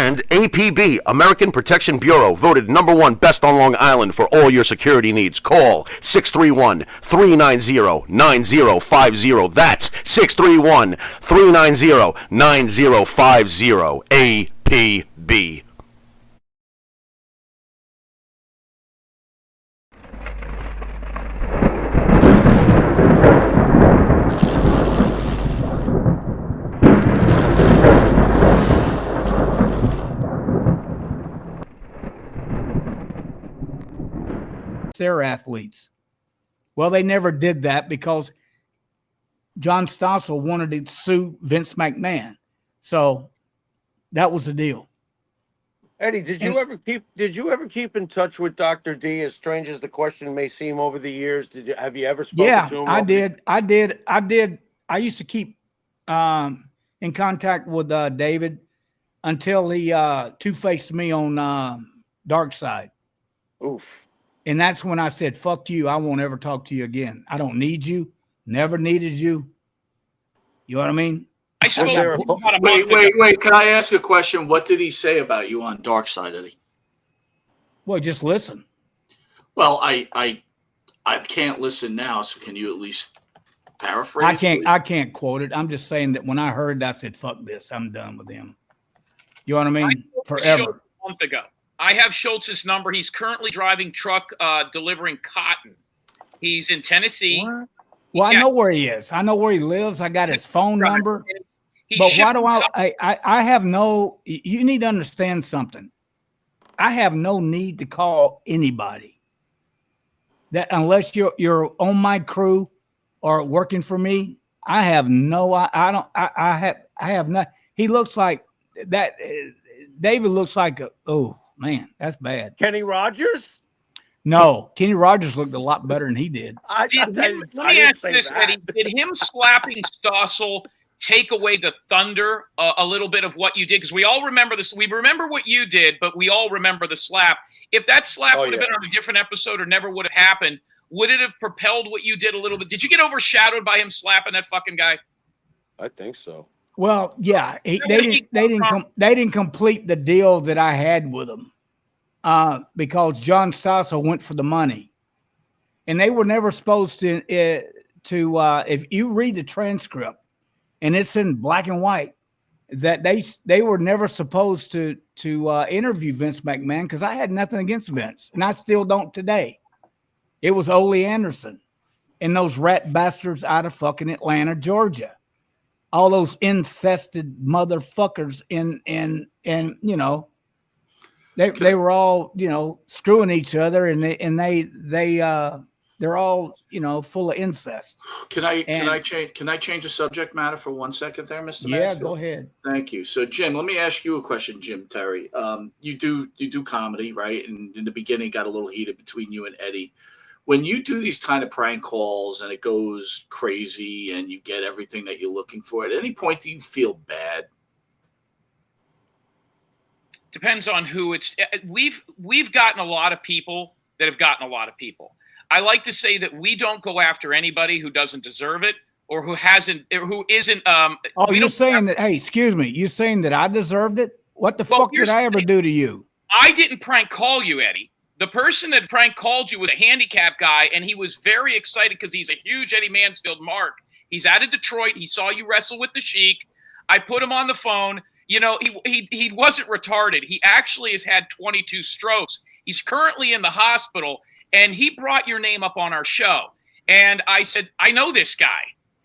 And APB, American Protection Bureau, voted #1 best on Long Island for all your security needs. Call 631-390-9050. That's 631-390-9050. APB. They're athletes. Well, they never did that because John Stossel wanted to sue Vince McMahon. So that was the deal. Eddie, did you ever keep in touch with Dr. D? As strange as the question may seem over the years, have you ever spoken to him? I did. I used to keep in contact with David until he two-faced me on Dark Side. Oof. And that's when I said, fuck you. I won't ever talk to you again. I don't need you. Never needed you. You know what I mean? I spoke. Wait. Can I ask a question? What did he say about you on Dark Side, Eddie? Well, just listen. Well, I can't listen now. So can you at least paraphrase? I can't quote it. I'm just saying that when I heard that, I said, fuck this. I'm done with him. You know what I mean? Forever. A month ago. I have Schultz's number. He's currently driving truck delivering cotton. He's in Tennessee. What? Well, I know where he is. I know where he lives. I got his phone number. But why do I have no, you need to understand something. I have no need to call anybody. That unless you're on my crew or working for me, I have no, I have not. He looks like that. David looks like oh man, that's bad. Kenny Rogers? No, Kenny Rogers looked a lot better than he did. Let me ask this, Eddie. Did him slapping Stossel take away the thunder a little bit of what you did? Because we all remember this. We remember what you did, but we all remember the slap. If that slap would have been on a different episode or never would have happened, would it have propelled what you did a little bit? Did you get overshadowed by him slapping that fucking guy? I think so. Well, yeah, they didn't complete the deal that I had with them because John Stossel went for the money, and they were never supposed to. If you read the transcript, and it's in black and white, that they were never supposed to interview Vince McMahon because I had nothing against Vince, and I still don't today. It was Ole Anderson and those rat bastards out of fucking Atlanta, Georgia. All those incested motherfuckers and you know, they were all, you know, screwing each other and they're all, you know, full of incest. Can I change the subject matter for 1 second there, Mr. Yeah, Mansfield? go ahead. Thank you. So Jim, let me ask you a question, Jim Terry. You do comedy, right? And in the beginning it got a little heated between you and Eddie. When you do these kind of prank calls and it goes crazy and you get everything that you're looking for, at any point do you feel bad? Depends on who it's. We've gotten a lot of people that have gotten a lot of people. I like to say that we don't go after anybody who doesn't deserve it or who isn't. You're saying that? Hey, excuse me. You're saying that I deserved it? What the fuck did I ever do to you? I didn't prank call you, Eddie. The person that prank called you was a handicap guy, and he was very excited because he's a huge Eddy Mansfield mark. He's out of Detroit. He saw you wrestle with the Sheik. I put him on the phone. You know, he wasn't retarded. He actually has had 22 strokes. He's currently in the hospital, and he brought your name up on our show. And I said, I know this guy.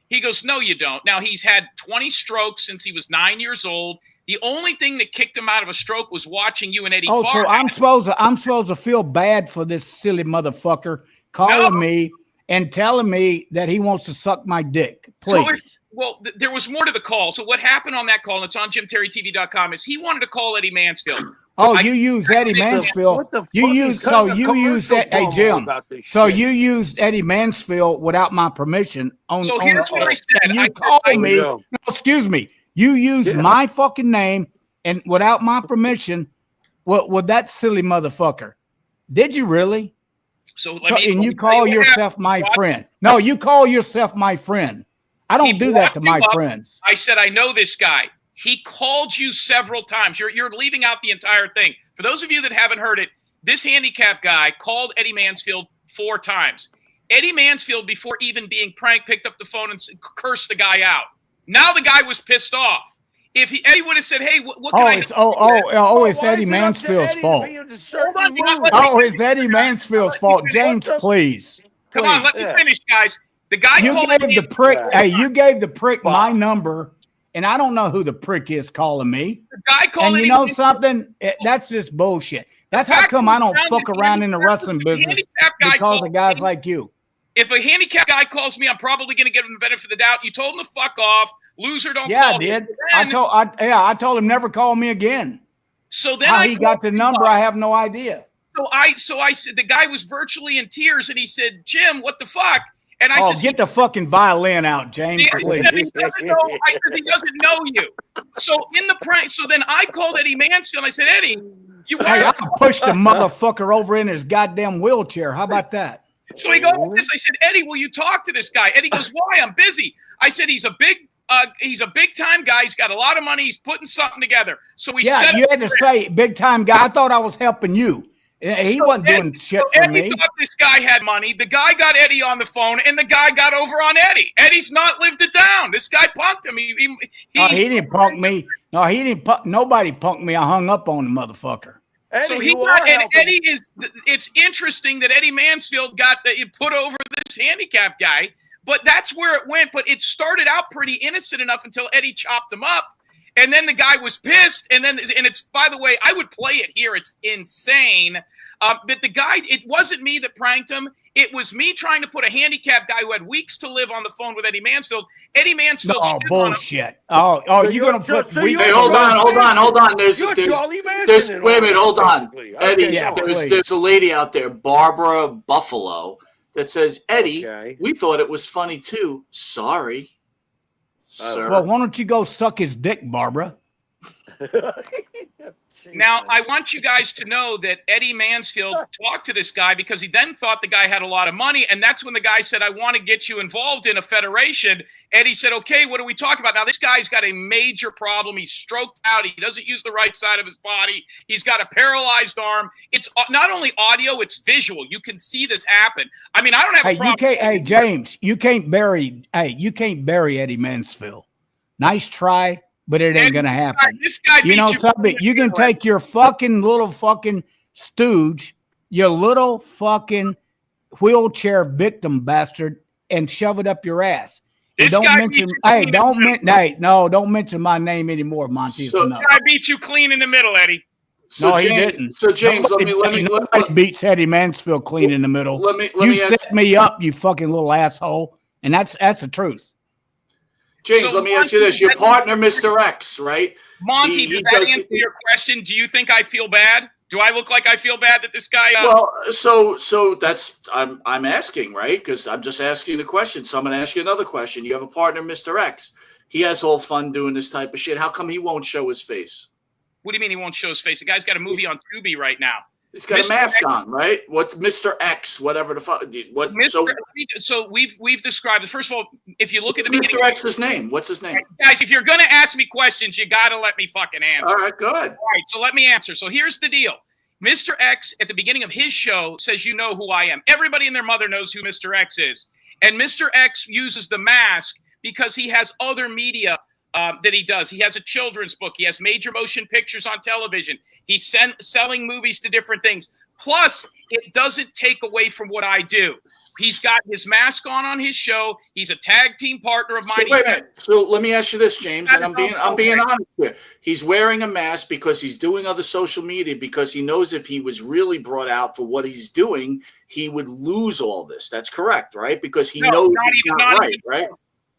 He goes, no, you don't. Now, he's had 20 strokes since he was 9 years old. The only thing that kicked him out of a stroke was watching you and Eddie. Oh, so I'm supposed to feel bad for this silly motherfucker calling me and telling me that he wants to suck my dick. Please. So there was more to the call. So what happened on that call, and it's on JimTerryTV.com, is he wanted to call Eddie Mansfield. Oh, you used Eddy Mansfield. You used Jim. So you used Eddy Mansfield without my permission. Here's what I said. You called me. No, excuse me. You used my fucking name and without my permission with that silly motherfucker. Did you really? And you call yourself my friend. No, you call yourself my friend. I don't do that to my friends. I said, I know this guy. He called you several times. You're leaving out the entire thing. For those of you that haven't heard it, this handicap guy called Eddy Mansfield 4 times. Eddy Mansfield, before even being pranked, picked up the phone and cursed the guy out. Now the guy was pissed off. If Eddie would have said, "Hey, what can I?" It's Eddy Mansfield's fault. It's Eddy Mansfield's fault. James, please. Come on, let me finish, guys. The guy you gave the prick. Hey, you gave the prick my number, and I don't know who the prick is calling me. The guy called. And you know something? That's just bullshit. That's how come I don't fuck around in the wrestling business because of guys like you. If a handicap guy calls me, I'm probably going to give him the benefit of the doubt. You told him to fuck off. Loser, don't call. Yeah, I did. I told him never call me again. So then how he got the number, I have no idea. So I said the guy was virtually in tears, and he said, "Jim, what the fuck?" And I said, "Get the fucking violin out, James, please." He doesn't know. I said he doesn't know you. So in the prank, so then I called Eddy Mansfield. I said, "Eddie, I pushed the motherfucker over in his goddamn wheelchair. How about that?" So he goes, "This." I said, "Eddie, will you talk to this guy?" Eddie goes, "Why? I'm busy." I said, "He's a big time guy. He's got a lot of money. He's putting something together." So we said, you had to say big time guy. I thought I was helping you. He wasn't doing shit for Eddie me. Thought this guy had money. The guy got Eddie on the phone, and the guy got over on Eddie. Eddie's not lived it down. This guy punked him. He didn't punk me. No, he didn't. Nobody punked me. I hung up on the motherfucker. Eddie, so he got, and Eddie is. It's interesting that Eddy Mansfield got put over this handicap guy, but that's where it went. But it started out pretty innocent enough until Eddie chopped him up, and then the guy was pissed. And it's, by the way, I would play it here. It's insane. But the guy, it wasn't me that pranked him. It was me trying to put a handicapped guy who had weeks to live on the phone with Eddy Mansfield. Eddy Mansfield. Oh, bullshit. Oh, you're going to put weeks. Hey, hold on. There's wait a minute, hold on. Eddie, there's a lady out there, Barbara Buffalo, that says, "Eddie, we thought it was funny too. Sorry." Sir. Well, why don't you go suck his dick, Barbara? Now, I want you guys to know that Eddy Mansfield talked to this guy because he then thought the guy had a lot of money. And that's when the guy said, "I want to get you involved in a federation." Eddie said, "Okay, what are we talking about?" Now, this guy's got a major problem. He's stroked out. He doesn't use the right side of his body. He's got a paralyzed arm. It's not only audio, it's visual. You can see this happen. I mean, I don't have a problem. James, you can't bury Eddy Mansfield. Nice try. But it ain't going to happen. This guy you know something? You can take your fucking little fucking stooge, your little fucking wheelchair victim bastard, and shove it up your ass. Don't mention my name anymore, Monte. So this guy beat you clean in the middle, Eddie. No, he didn't. So James, let me beats Eddy Mansfield clean in the middle. Let me set me up, you fucking little asshole, and that's the truth. James, let me ask you this. Your partner, Mr. X, right? Monte, does that answer your question? Do you think I feel bad? Do I look like I feel bad that this guy... Well, so that's... I'm asking, right? Because I'm just asking the question. So I'm going to ask you another question. You have a partner, Mr. X. He has all fun doing this type of shit. How come he won't show his face? What do you mean he won't show his face? The guy's got a movie on Tubi right now. He's got a mask on, right? What Mr. X, whatever the fuck. What? So we've described it. First of all, if you look at the Mr. X's name, what's his name? Guys, if you're gonna ask me questions, you gotta let me fucking answer. All right, good. All right, so let me answer. So here's the deal. Mr. X at the beginning of his show says, "You know who I am." Everybody and their mother knows who Mr. X is, and Mr. X uses the mask because he has other media that he does. He has a children's book. He has major motion pictures on television. He's selling movies to different things. Plus, it doesn't take away from what I do. He's got his mask on his show. He's a tag team partner of mine. So wait a minute. So let me ask you this, James, and I'm being honest here. He's wearing a mask because he's doing other social media because he knows if he was really brought out for what he's doing, he would lose all this. That's correct, right? Because he knows it's not right, right?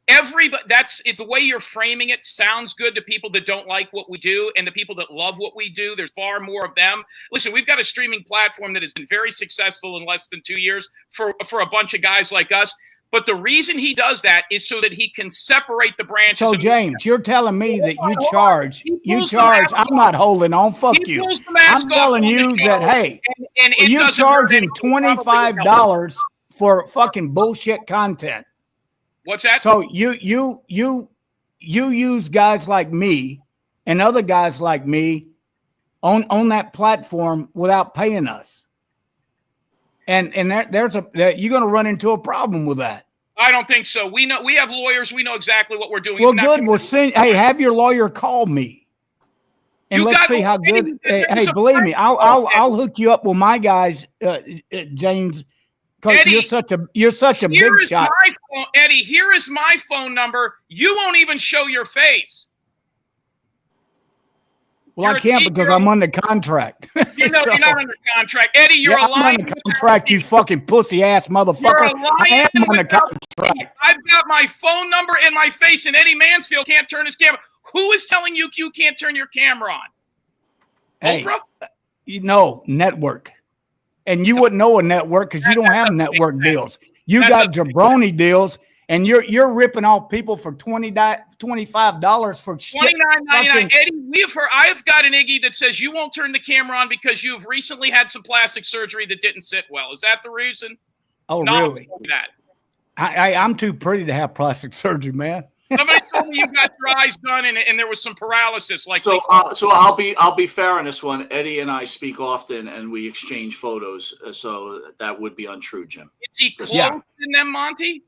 Everybody, that's it. The way you're framing it sounds good to people that don't like what we do, and the people that love what we do. There's far more of them. Listen, we've got a streaming platform that has been very successful in less than 2 years for a bunch of guys like us. But the reason he does that is so that he can separate the branches. So, James, you're telling me that you charge. I'm not holding on. Fuck you. I'm telling you that, hey, you're charging $25 for fucking bullshit content. What's that? So you use guys like me and other guys like me on that platform without paying us. And you're going to run into a problem with that. I don't think so. We have lawyers. We know exactly what we're doing. Well, good. Well, hey, have your lawyer call me, and let's see how good. Hey, believe me, I'll hook you up with my guys, James, because you're such a big shot. Eddie, here is my phone number. You won't even show your face. Well, I can't because I'm under contract. You're not under contract. Eddie, you're I'm under contract, you fucking pussy ass motherfucker. I am under contract. I've got my phone number and my face, and Eddy Mansfield can't turn his camera. Who is telling you can't turn your camera on? Hey, Oprah? Network. And you wouldn't know a network because you don't have network deals. You got jabroni deals. And you're ripping off people for $25 for shit. $29.99. Eddie, I've got an Iggy that says you won't turn the camera on because you've recently had some plastic surgery that didn't sit well. Is that the reason? Oh, no, really? I'm too pretty to have plastic surgery, man. Somebody told me you got your eyes done and there was some paralysis. So I'll be fair on this one. Eddie and I speak often and we exchange photos. So that would be untrue, Jim. Is he clothed in them, Monte?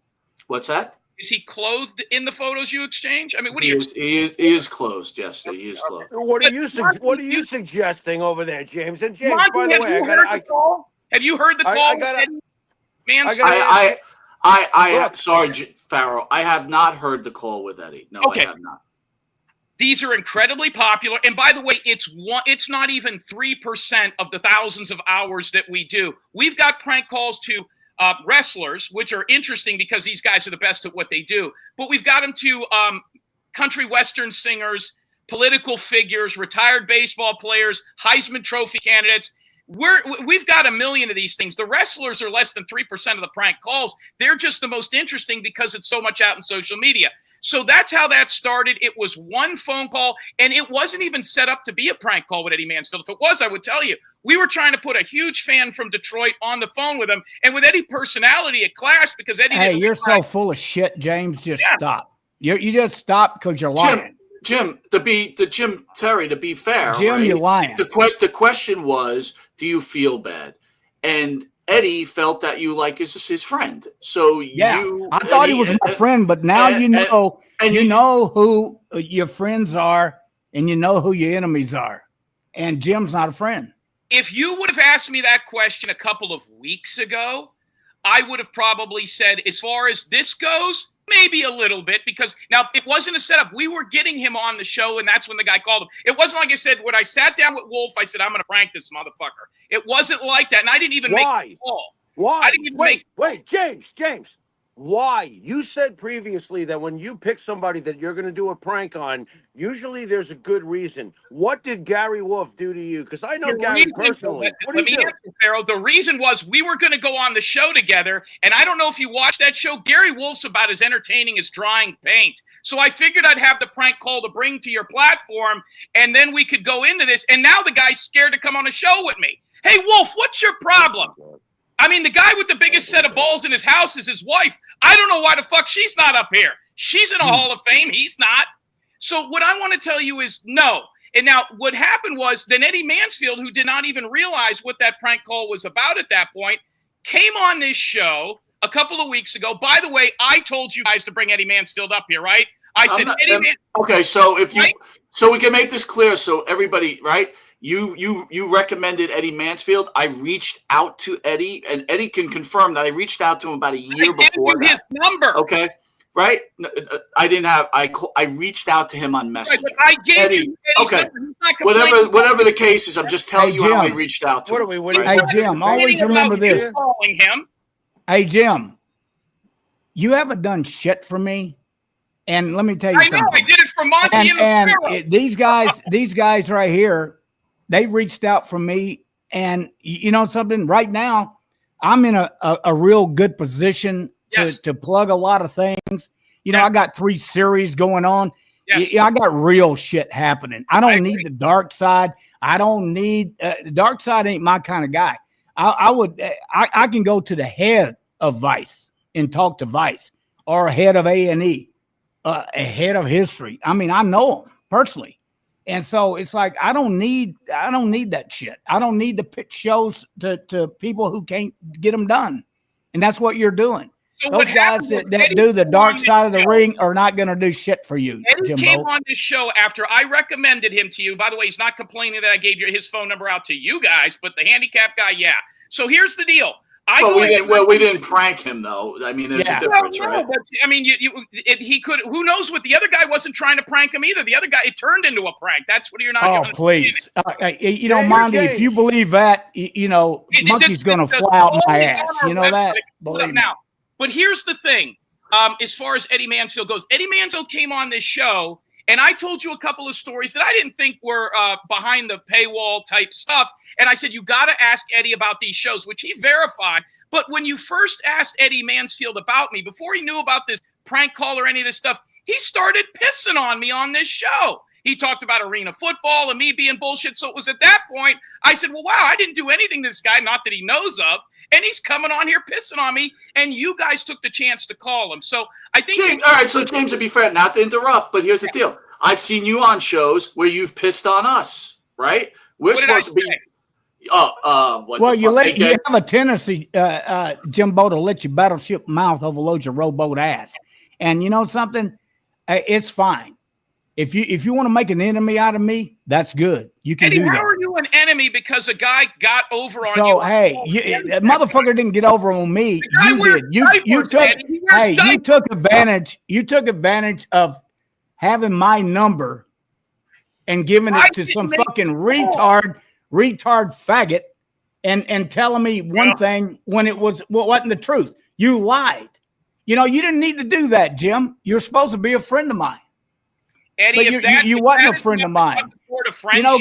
What's that? Is he clothed in the photos you exchange? I mean, he is clothed. Yes, he is clothed. What are you suggesting over there, James? And James, Monte, by the way, have you heard the call? Sorry, Pharaoh. I have not heard the call with Eddie. No, okay. I have not. These are incredibly popular. And by the way, it's not even 3% of the thousands of hours that we do. We've got prank calls to wrestlers, which are interesting because these guys are the best at what they do. But we've got them to country western singers, political figures, retired baseball players, Heisman Trophy candidates. We've got a million of these things. The wrestlers are less than 3% of the prank calls. They're just the most interesting because it's so much out in social media. So that's how that started. It was one phone call, and it wasn't even set up to be a prank call with Eddy Mansfield. If it was, I would tell you. We were trying to put a huge fan from Detroit on the phone with him, and with Eddie's personality, it clashed because Eddie. Hey, you're so full of shit, James. Just stop. You just stop because you're lying. Jim, to be fair, Jim, right? You're lying. The question was, do you feel bad? And Eddie felt that you like his friend. So I thought he was my friend, but now you know who your friends are and you know who your enemies are. And Jim's not a friend. If you would have asked me that question a couple of weeks ago, I would have probably said, as far as this goes, maybe a little bit, because now it wasn't a setup. We were getting him on the show, and that's when the guy called him. It wasn't like I said, when I sat down with Wolf, I said, I'm going to prank this motherfucker. It wasn't like that, and I didn't even make the call. Why? I didn't even wait, James. Why? You said previously that when you pick somebody that you're going to do a prank on, usually there's a good reason. What did Gary Wolf do to you? Because I know Gary personally. What did he do? Pharaoh, the reason was we were going to go on the show together, and I don't know if you watched that show. Gary Wolf's about as entertaining as drying paint. So I figured I'd have the prank call to bring to your platform, and then we could go into this. And now the guy's scared to come on a show with me. Hey, Wolf, what's your problem? I mean, the guy with the biggest set of balls in his house is his wife. I don't know why the fuck she's not up here. She's in a Hall of Fame. He's not. So what I want to tell you is no. And now what happened was then Eddy Mansfield, who did not even realize what that prank call was about at that point, came on this show a couple of weeks ago. By the way, I told you guys to bring Eddy Mansfield up here, right? I said, okay, so so we can make this clear so everybody, right? You recommended Eddy Mansfield. I reached out to Eddie, and Eddie can confirm that I reached out to him about a year before that. His number. Okay, right? I didn't have. I reached out to him on Messenger. Right, but I gave Eddie. Okay, whatever the case is, I'm just telling you how I reached out to him. Hey Jim, always remember this. Hey Jim, you haven't done shit for me, and let me tell you something. I did it for Monte and these guys right here. They reached out for me, and you know something? Right now, I'm in a real good position to plug a lot of things. You know, I got 3 series going on. Yes. I got real shit happening. I don't need the dark side. I don't need the dark side. Ain't my kind of guy. I can go to the head of Vice and talk to Vice, or a head of A&E, a head of history. I mean, I know them personally. And so it's like I don't need that shit. I don't need to pitch shows to people who can't get them done. And that's what you're doing. So those guys that do the dark side of the ring are not going to do shit for you. Eddie Jimbo came on this show after I recommended him to you. By the way, he's not complaining that I gave his phone number out to you guys, but the handicap guy, yeah. So here's the deal. We didn't prank him though. I mean, there's a difference, right? But I mean, he could. Who knows what the other guy wasn't trying to prank him either. The other guy, it turned into a prank. That's what you're not. Oh, please, Monte, if you believe that, Monkey's going to fly out my ass. You know that. Believe me. Now, but here's the thing. As far as Eddy Mansfield goes, Eddy Mansfield came on this show. And I told you a couple of stories that I didn't think were behind the paywall type stuff. And I said, you got to ask Eddie about these shows, which he verified. But when you first asked Eddy Mansfield about me, before he knew about this prank call or any of this stuff, he started pissing on me on this show. He talked about arena football and me being bullshit. So it was at that point, I said, well, wow, I didn't do anything to this guy, not that he knows of. And he's coming on here pissing on me. And you guys took the chance to call him. So I think. James, all right. So, James, to be fair, not to interrupt, but here's the deal. I've seen you on shows where you've pissed on us, right? We're supposed to be. Well, you have a tendency, Jimbo, to let your battleship mouth overload your rowboat ass. And you know something? It's fine. If you want to make an enemy out of me, that's good. You can Eddie, do that. how are you an enemy because a guy got over on you? So hey, that motherfucker didn't get over on me. You did. You took advantage. You took advantage of having my number and giving it to some fucking retard faggot and telling me one thing when it wasn't the truth. You lied. You didn't need to do that, Jim. You're supposed to be a friend of mine. Eddie, but you wasn't a friend of mine.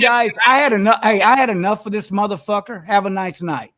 Guys, I had enough. Hey, I had enough of this motherfucker. Have a nice night.